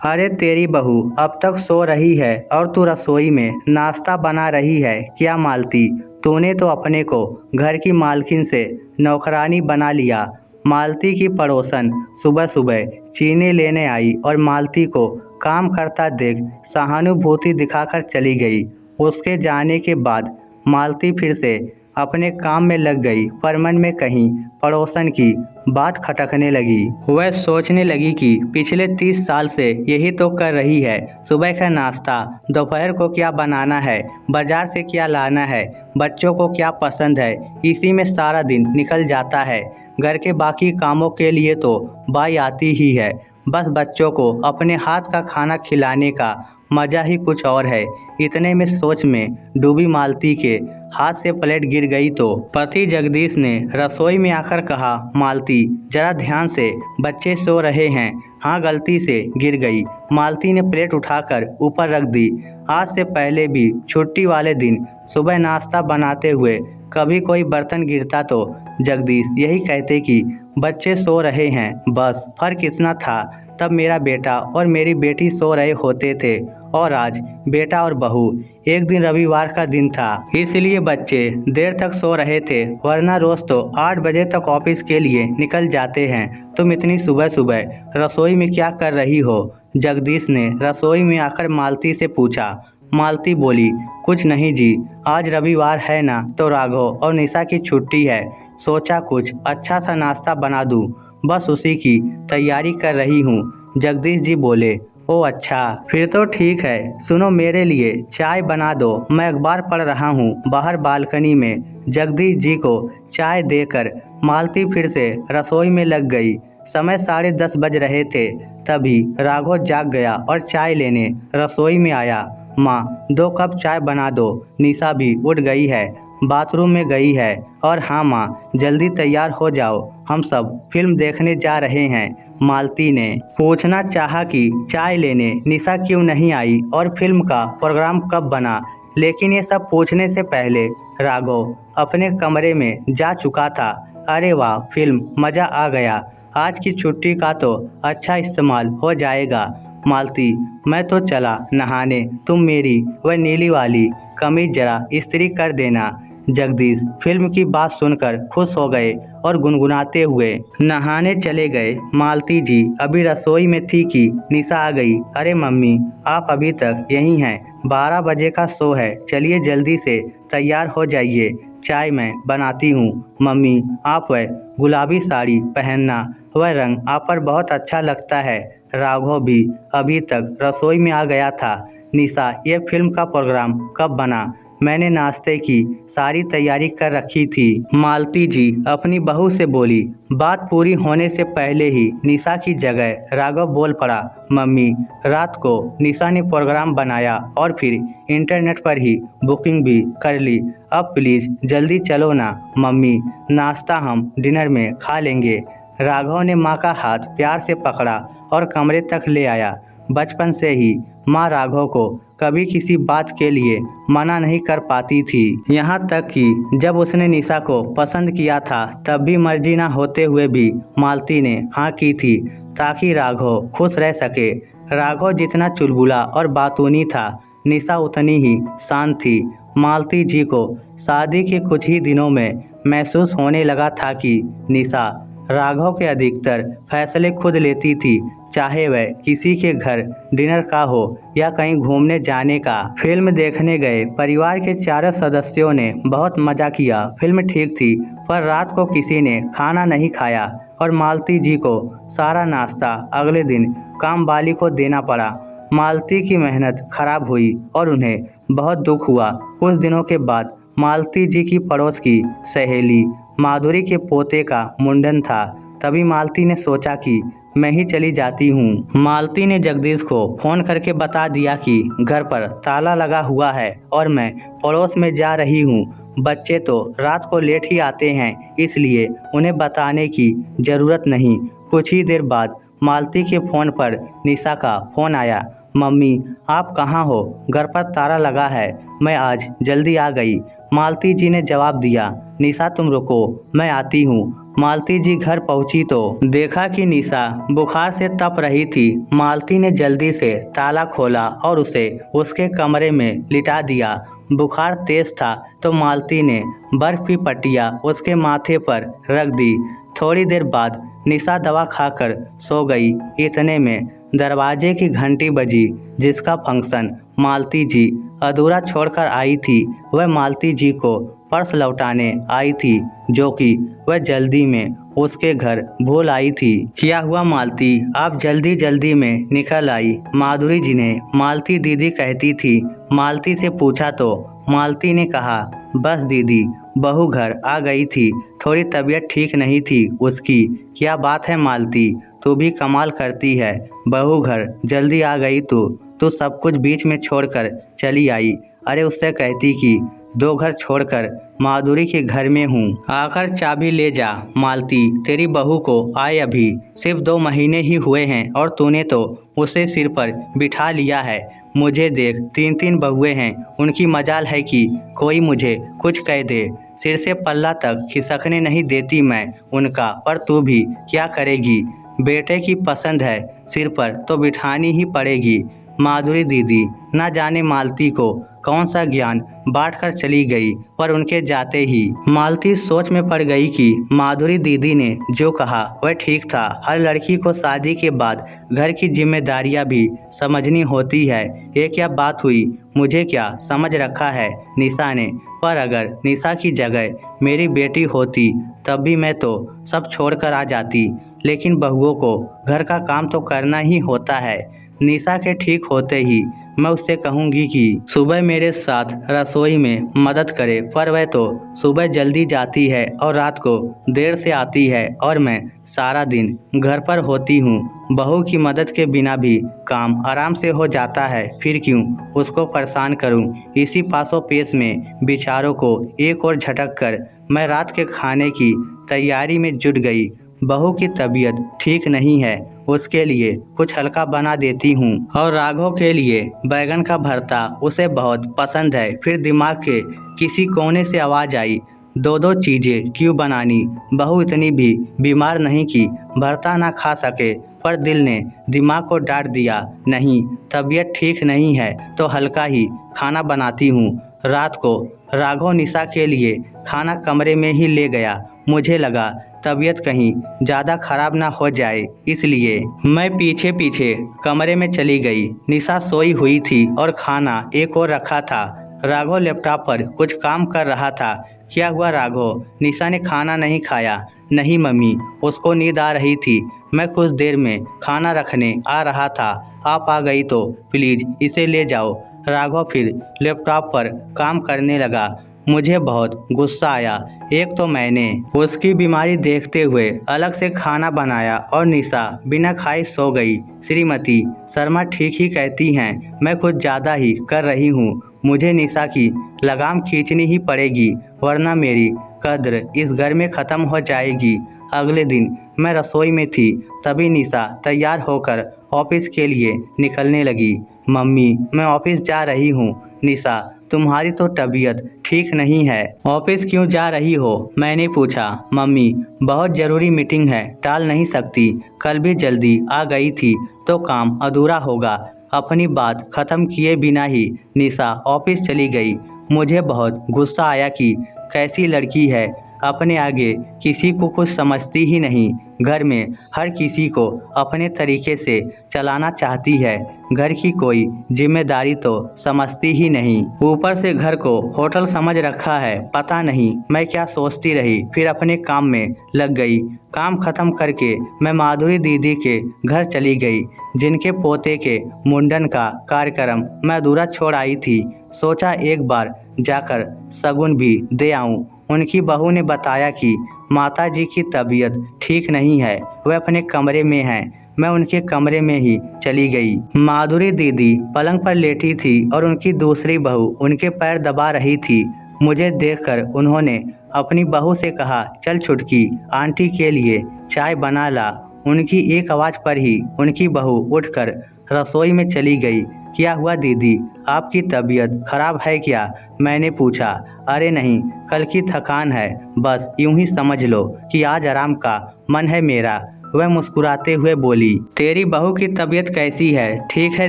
अरे तेरी बहू अब तक सो रही है और तू रसोई में नाश्ता बना रही है क्या मालती। तूने तो अपने को घर की मालकिन से नौकरानी बना लिया। मालती की पड़ोसन सुबह सुबह चीनी लेने आई और मालती को काम करता देख सहानुभूति दिखाकर चली गई। उसके जाने के बाद मालती फिर से अपने काम में लग गई, पर मन में कहीं पड़ोसन की बात खटकने लगी। वह सोचने लगी कि पिछले 30 साल से यही तो कर रही है। सुबह का नाश्ता, दोपहर को क्या बनाना है, बाजार से क्या लाना है, बच्चों को क्या पसंद है, इसी में सारा दिन निकल जाता है। घर के बाकी कामों के लिए तो बाई आती ही है, बस बच्चों को अपने हाथ का खाना खिलाने का मज़ा ही कुछ और है। इतने में सोच में डूबी मालती के हाथ से प्लेट गिर गई तो पति जगदीश ने रसोई में आकर कहा, मालती जरा ध्यान से, बच्चे सो रहे हैं। हाँ, गलती से गिर गई। मालती ने प्लेट उठाकर ऊपर रख दी। आज से पहले भी छुट्टी वाले दिन सुबह नाश्ता बनाते हुए कभी कोई बर्तन गिरता तो जगदीश यही कहते कि बच्चे सो रहे हैं। बस फर्क इतना था, तब मेरा बेटा और मेरी बेटी सो रहे होते थे और आज बेटा और बहू। एक दिन रविवार का दिन था, इसलिए बच्चे देर तक सो रहे थे, वरना रोज तो 8 बजे तक ऑफिस के लिए निकल जाते हैं। तुम इतनी सुबह सुबह रसोई में क्या कर रही हो? जगदीश ने रसोई में आकर मालती से पूछा। मालती बोली, कुछ नहीं जी, आज रविवार है ना, तो राघव और निशा की छुट्टी है। सोचा कुछ अच्छा सा नाश्ता बना दूं, बस उसी की तैयारी कर रही हूँ। जगदीश जी बोले, ओ अच्छा, फिर तो ठीक है। सुनो, मेरे लिए चाय बना दो, मैं अखबार पढ़ रहा हूँ बाहर बालकनी में। जगदीश जी को चाय देकर मालती फिर से रसोई में लग गई। समय 10:30 बज रहे थे, तभी राघव जाग गया और चाय लेने रसोई में आया। माँ, 2 कप चाय बना दो। निशा भी उठ गई है, बाथरूम में गई है। और हाँ माँ, जल्दी तैयार हो जाओ, हम सब फिल्म देखने जा रहे हैं। मालती ने पूछना चाहा कि चाय लेने निशा क्यों नहीं आई और फिल्म का प्रोग्राम कब बना, लेकिन ये सब पूछने से पहले राघव अपने कमरे में जा चुका था। अरे वाह, फिल्म मज़ा आ गया। आज की छुट्टी का तो अच्छा इस्तेमाल हो जाएगा। मालती, मैं तो चला नहाने, तुम मेरी वह नीली वाली कमीज जरा इस्त्री कर देना। जगदीश फिल्म की बात सुनकर खुश हो गए और गुनगुनाते हुए नहाने चले गए। मालती जी अभी रसोई में थी कि निशा आ गई। अरे मम्मी, आप अभी तक यहीं हैं? 12 बजे का शो है, चलिए जल्दी से तैयार हो जाइए, चाय मैं बनाती हूँ। मम्मी, आप वह गुलाबी साड़ी पहनना, वह रंग आप पर बहुत अच्छा लगता है। राघव भी अभी तक रसोई में आ गया था। निशा, ये फिल्म का प्रोग्राम कब बना? मैंने नाश्ते की सारी तैयारी कर रखी थी। मालती जी अपनी बहू से बोली। बात पूरी होने से पहले ही निशा की जगह राघव बोल पड़ा। मम्मी, रात को निशा ने प्रोग्राम बनाया और फिर इंटरनेट पर ही बुकिंग भी कर ली। अब प्लीज़ जल्दी चलो ना। मम्मी, नाश्ता हम डिनर में खा लेंगे। राघव ने माँ का हाथ प्यार से पकड़ा और कमरे तक ले आया। बचपन से ही माँ राघव को कभी किसी बात के लिए मना नहीं कर पाती थी। यहाँ तक कि जब उसने निशा को पसंद किया था, तब भी मर्जी ना होते हुए भी मालती ने हाँ की थी, ताकि राघव खुश रह सके। राघव जितना चुलबुला और बातूनी था, निशा उतनी ही शांत थी। मालती जी को शादी के कुछ ही दिनों में महसूस होने लगा था कि निशा राघव के अधिकतर फैसले खुद लेती थी, चाहे वह किसी के घर डिनर का हो या कहीं घूमने जाने का। फिल्म देखने गए परिवार के चारों सदस्यों ने बहुत मज़ा किया। फिल्म ठीक थी, पर रात को किसी ने खाना नहीं खाया और मालती जी को सारा नाश्ता अगले दिन काम वाली को देना पड़ा। मालती की मेहनत खराब हुई और उन्हें बहुत दुख हुआ। कुछ दिनों के बाद मालती जी की पड़ोस की सहेली माधुरी के पोते का मुंडन था। तभी मालती ने सोचा कि मैं ही चली जाती हूँ। मालती ने जगदीश को फ़ोन करके बता दिया कि घर पर ताला लगा हुआ है और मैं पड़ोस में जा रही हूँ। बच्चे तो रात को लेट ही आते हैं, इसलिए उन्हें बताने की ज़रूरत नहीं। कुछ ही देर बाद मालती के फ़ोन पर निशा का फ़ोन आया। मम्मी, आप कहाँ हो? घर पर ताला लगा है, मैं आज जल्दी आ गई। मालती जी ने जवाब दिया। निशा, तुम रुको, मैं आती हूँ। मालती जी घर पहुंची तो देखा कि निशा बुखार से तप रही थी। मालती ने जल्दी से ताला खोला और उसे उसके कमरे में लिटा दिया। बुखार तेज था तो मालती ने बर्फ की पट्टियाँ उसके माथे पर रख दी। थोड़ी देर बाद निशा दवा खाकर सो गई। इतने में दरवाजे की घंटी बजी, जिसका फंक्शन मालती जी अधूरा छोड़कर आई थी। वह मालती जी को पर्स लौटाने आई थी, जो कि वह जल्दी में उसके घर भूल आई थी। क्या हुआ मालती, आप जल्दी जल्दी में निकल आई? माधुरी जी ने मालती दीदी कहती थी। मालती से पूछा तो मालती ने कहा, बस दीदी, बहू घर आ गई थी, थोड़ी तबीयत ठीक नहीं थी उसकी। क्या बात है मालती, तू भी कमाल करती है, बहू घर जल्दी आ गई तू सब कुछ बीच में छोड़कर चली आई। अरे उससे कहती कि 2 घर छोड़कर माधुरी के घर में हूँ, आकर चाबी ले जा। मालती, तेरी बहू को आए अभी सिर्फ 2 महीने ही हुए हैं और तूने तो उसे सिर पर बिठा लिया है। मुझे देख, 3 बहुएं हैं, उनकी मजाल है कि कोई मुझे कुछ कह दे। सिर से पल्ला तक खिसकने नहीं देती मैं उनका, पर तू भी क्या करेगी? बेटे की पसंद है, सिर पर तो बिठानी ही पड़ेगी। माधुरी दीदी न जाने मालती को कौन सा ज्ञान बांट कर चली गई, पर उनके जाते ही मालती सोच में पड़ गई कि माधुरी दीदी ने जो कहा वह ठीक था। हर लड़की को शादी के बाद घर की जिम्मेदारियां भी समझनी होती है। ये क्या बात हुई? मुझे क्या समझ रखा है निशा ने? पर अगर निशा की जगह मेरी बेटी होती तब भी मैं तो सब छोड़कर आ जाती। लेकिन बहुओं को घर का काम तो करना ही होता है। निशा के ठीक होते ही मैं उससे कहूँगी कि सुबह मेरे साथ रसोई में मदद करे, पर वह तो सुबह जल्दी जाती है और रात को देर से आती है और मैं सारा दिन घर पर होती हूँ। बहू की मदद के बिना भी काम आराम से हो जाता है, फिर क्यों उसको परेशान करूँ? इसी पासों पेश में विचारों को एक और झटक कर मैं रात के खाने की तैयारी में जुट गई। बहू की तबीयत ठीक नहीं है, उसके लिए कुछ हल्का बना देती हूँ, और राघव के लिए बैगन का भरता उसे बहुत पसंद है। फिर दिमाग के किसी कोने से आवाज़ आई, 2 चीज़ें क्यों बनानी? बहू इतनी भी बीमार नहीं कि भरता ना खा सके। पर दिल ने दिमाग को डांट दिया, नहीं, तबीयत ठीक नहीं है तो हल्का ही खाना बनाती हूँ। रात को राघव निशा के लिए खाना कमरे में ही ले गया। मुझे लगा तबीयत कहीं ज़्यादा खराब ना हो जाए, इसलिए मैं पीछे पीछे कमरे में चली गई। निशा सोई हुई थी और खाना एक और रखा था। राघव लैपटॉप पर कुछ काम कर रहा था। क्या हुआ राघव? निशा ने खाना नहीं खाया? नहीं मम्मी, उसको नींद आ रही थी, मैं कुछ देर में खाना रखने आ रहा था। आप आ गई तो प्लीज़ इसे ले जाओ। राघव फिर लैपटॉप पर काम करने लगा। मुझे बहुत गुस्सा आया। एक तो मैंने उसकी बीमारी देखते हुए अलग से खाना बनाया और निशा बिना खाए सो गई। श्रीमती शर्मा ठीक ही कहती हैं, मैं कुछ ज़्यादा ही कर रही हूँ। मुझे निशा की लगाम खींचनी ही पड़ेगी, वरना मेरी कद्र इस घर में ख़त्म हो जाएगी। अगले दिन मैं रसोई में थी, तभी निशा तैयार होकर ऑफिस के लिए निकलने लगी। मम्मी, मैं ऑफिस जा रही हूँ। निशा, तुम्हारी तो तबीयत ठीक नहीं है, ऑफिस क्यों जा रही हो? मैंने पूछा। मम्मी, बहुत ज़रूरी मीटिंग है, टाल नहीं सकती। कल भी जल्दी आ गई थी तो काम अधूरा होगा। अपनी बात ख़त्म किए बिना ही निशा ऑफिस चली गई। मुझे बहुत गुस्सा आया कि कैसी लड़की है, अपने आगे किसी को कुछ समझती ही नहीं। घर में हर किसी को अपने तरीके से चलाना चाहती है, घर की कोई जिम्मेदारी तो समझती ही नहीं। ऊपर से घर को होटल समझ रखा है। पता नहीं मैं क्या सोचती रही, फिर अपने काम में लग गई। काम खत्म करके मैं माधुरी दीदी के घर चली गई, जिनके पोते के मुंडन का कार्यक्रम मैं अधूरा छोड़ आई थी। सोचा एक बार जाकर शगुन भी दे आऊं। उनकी बहू ने बताया कि माताजी की तबीयत ठीक नहीं है, वह अपने कमरे में हैं। मैं उनके कमरे में ही चली गई। माधुरी दीदी पलंग पर लेटी थी और उनकी दूसरी बहू उनके पैर दबा रही थी। मुझे देखकर उन्होंने अपनी बहू से कहा, चल छुटकी, आंटी के लिए चाय बना ला। उनकी एक आवाज़ पर ही उनकी बहू उठकर रसोई में चली गई। क्या हुआ दीदी, आपकी तबीयत खराब है क्या? मैंने पूछा। अरे नहीं, कल की थकान है, बस यूं ही समझ लो कि आज आराम का मन है मेरा। वह मुस्कुराते हुए बोली, तेरी बहू की तबीयत कैसी है? ठीक है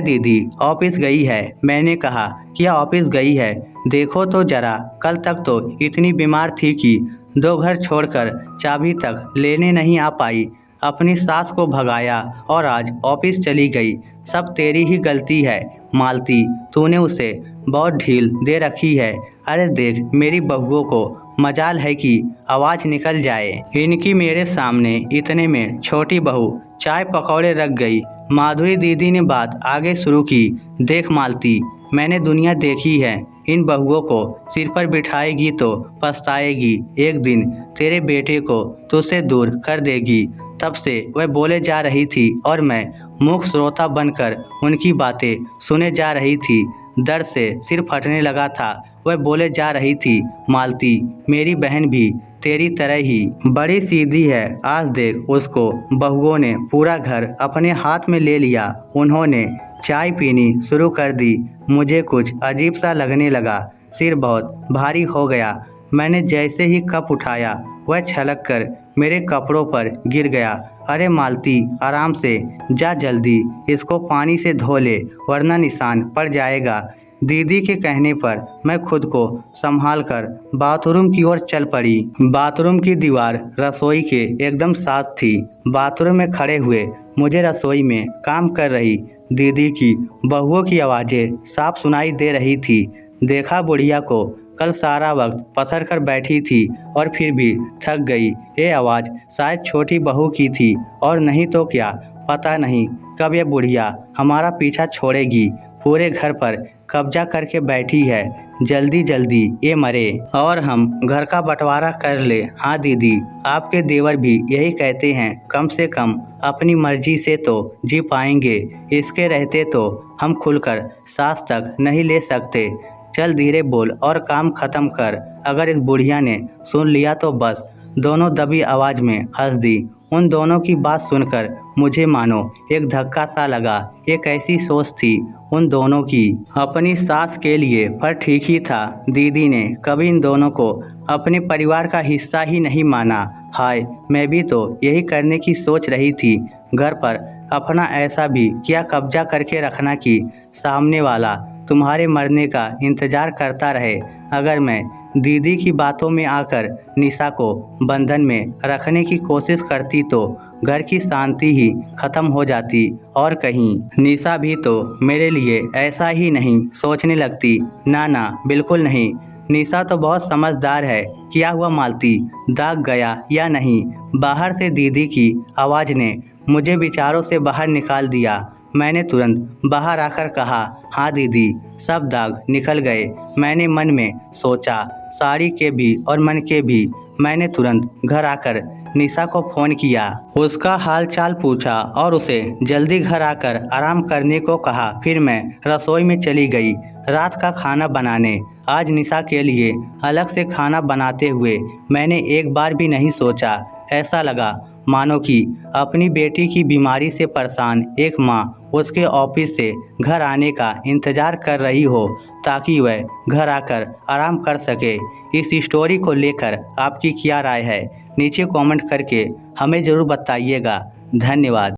दीदी, ऑफिस गई है। मैंने कहा, क्या ऑफिस गई है? देखो तो जरा, कल तक तो इतनी बीमार थी कि 2 घर छोड़कर चाबी तक लेने नहीं आ पाई। अपनी सास को भगाया और आज ऑफिस चली गई। सब तेरी ही गलती है मालती, तूने उसे बहुत ढील दे रखी है। अरे देख, मेरी बहुओं को मजाल है कि आवाज़ निकल जाए। इनकी मेरे सामने इतने में छोटी बहू चाय पकौड़े रख गई। माधुरी दीदी ने बात आगे शुरू की, देख मालती, मैंने दुनिया देखी है। इन बहुओं को सिर पर बिठाएगी तो पछताएगी। एक दिन तेरे बेटे को तुझसे दूर कर देगी। तब से वह बोले जा रही थी और मैं मूक श्रोता बनकर उनकी बातें सुने जा रही थी। दर्द से सिर फटने लगा था। वह बोले जा रही थी, मालती, मेरी बहन भी तेरी तरह ही बड़ी सीधी है। आज देख, उसको बहुओं ने पूरा घर अपने हाथ में ले लिया। उन्होंने चाय पीनी शुरू कर दी। मुझे कुछ अजीब सा लगने लगा। सिर बहुत भारी हो गया। मैंने जैसे ही कप उठाया, वह छलक कर मेरे कपड़ों पर गिर गया। अरे मालती, आराम से, जा जल्दी इसको पानी से धो ले, वरना निशान पड़ जाएगा। दीदी के कहने पर मैं खुद को संभाल कर बाथरूम की ओर चल पड़ी। बाथरूम की दीवार रसोई के एकदम साथ थी। बाथरूम में खड़े हुए मुझे रसोई में काम कर रही दीदी की बहुओं की आवाज़ें साफ सुनाई दे रही थी। देखा, बुढ़िया को कल सारा वक्त पसर कर बैठी थी और फिर भी थक गई। ये आवाज़ शायद छोटी बहू की थी, और नहीं तो क्या, पता नहीं कब यह बुढ़िया हमारा पीछा छोड़ेगी। पूरे घर पर कब्जा करके बैठी है। जल्दी जल्दी ये मरे और हम घर का बंटवारा कर ले। हाँ दीदी, आपके देवर भी यही कहते हैं। कम से कम अपनी मर्जी से तो जी पाएंगे। इसके रहते तो हम खुलकर सांस तक नहीं ले सकते। चल धीरे बोल और काम खत्म कर। अगर इस बुढ़िया ने सुन लिया तो बस। दोनों दबी आवाज़ में हंस दी। उन दोनों की बात सुनकर मुझे मानो एक धक्का सा लगा। ये कैसी सोच थी उन दोनों की, अपनी सास के लिए, पर ठीक ही था। दीदी ने कभी इन दोनों को अपने परिवार का हिस्सा ही नहीं माना। हाय, मैं भी तो यही करने की सोच रही थी। घर पर अपना ऐसा भी क्या कब्जा करके रखना कि सामने वाला तुम्हारे मरने का इंतजार करता रहे। अगर मैं दीदी की बातों में आकर निशा को बंधन में रखने की कोशिश करती तो घर की शांति ही खत्म हो जाती। और कहीं निशा भी तो मेरे लिए ऐसा ही नहीं सोचने लगती। ना ना, बिल्कुल नहीं। निशा तो बहुत समझदार है। क्या हुआ मालती, दाग गया या नहीं? बाहर से दीदी की आवाज़ ने मुझे विचारों से बाहर निकाल दिया। मैंने तुरंत बाहर आकर कहा, हाँ दीदी, सब दाग निकल गए। मैंने मन में सोचा, साड़ी के भी और मन के भी। मैंने तुरंत घर आकर निशा को फ़ोन किया, उसका हाल चाल पूछा और उसे जल्दी घर आकर आराम करने को कहा। फिर मैं रसोई में चली गई रात का खाना बनाने। आज निशा के लिए अलग से खाना बनाते हुए मैंने एक बार भी नहीं सोचा। ऐसा लगा मानो कि अपनी बेटी की बीमारी से परेशान एक माँ उसके ऑफिस से घर आने का इंतज़ार कर रही हो ताकि वह घर आकर आराम कर सके। इस स्टोरी को लेकर आपकी क्या राय है? नीचे कमेंट करके हमें ज़रूर बताइएगा। धन्यवाद।